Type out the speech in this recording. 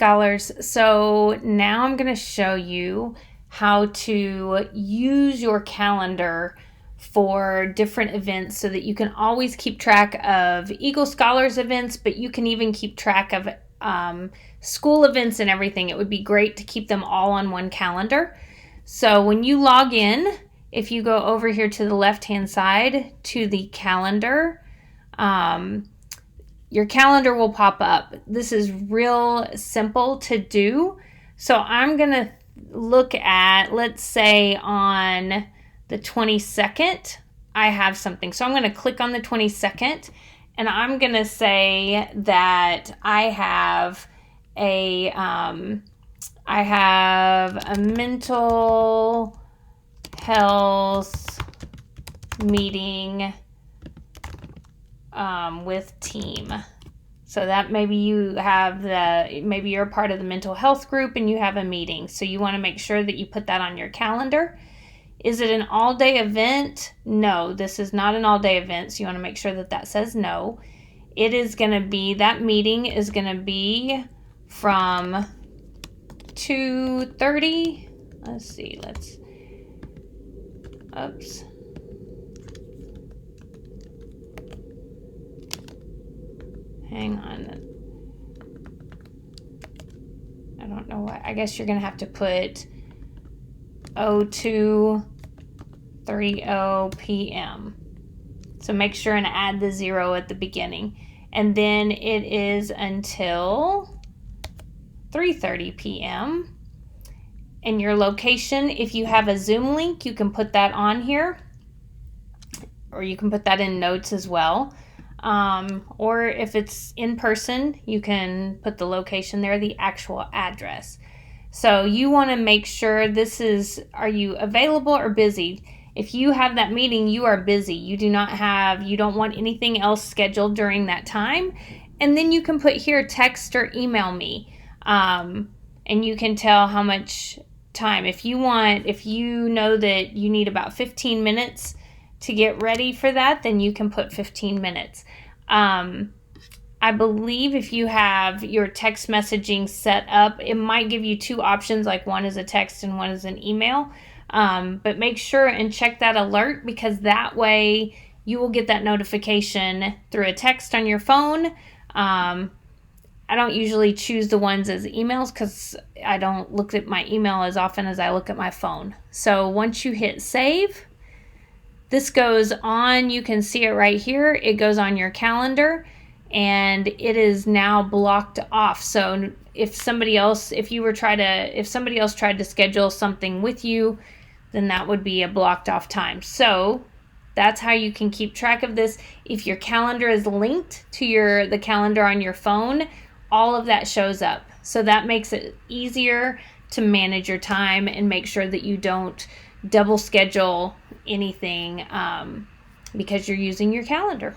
Scholars, so now I'm going to show you how to use your calendar for different events so that you can always keep track of Eagle Scholars events, but you can even keep track of school events and everything. It would be great to keep them all on one calendar. So when you log in, if you go over here to the left-hand side to the calendar, your calendar will pop up. This is real simple to do. So I'm going to look at, let's say on the 22nd, I have something. So I'm going to click on the 22nd and I'm going to say that I have a mental health meeting with team. So that maybe you have maybe you're a part of the mental health group and you have a meeting. So you want to make sure that you put that on your calendar. Is it an all-day event? No, this is not an all-day event. So you want to make sure that that says no. It is going to be, that meeting is going to be from 2:30. Let's see, oops. Hang on. I don't know why. I guess you're going to have to put 02:30 p.m. So make sure and add the 0 at the beginning. And then it is until 3:30 p.m. And your location, if you have a Zoom link, you can put that on here. Or you can put that in notes as well. Or if it's in person, you can put the location there, the actual address. So you want to make sure are you available or busy? If you have that meeting, you are busy. You don't want anything else scheduled during that time. And then you can put here, text or email me. And you can tell how much time. If you know that you need about 15 minutes to get ready for that, then you can put 15 minutes. I believe if you have your text messaging set up, it might give you two options, like one is a text and one is an email. But make sure and check that alert, because that way you will get that notification through a text on your phone. I don't usually choose the ones as emails because I don't look at my email as often as I look at my phone. So once you hit save, this goes on, you can see it right here. It goes on your calendar and it is now blocked off. So if somebody else tried to schedule something with you, then that would be a blocked off time. So that's how you can keep track of this. If your calendar is linked to the calendar on your phone, all of that shows up. So that makes it easier to manage your time and make sure that you don't double schedule anything because you're using your calendar.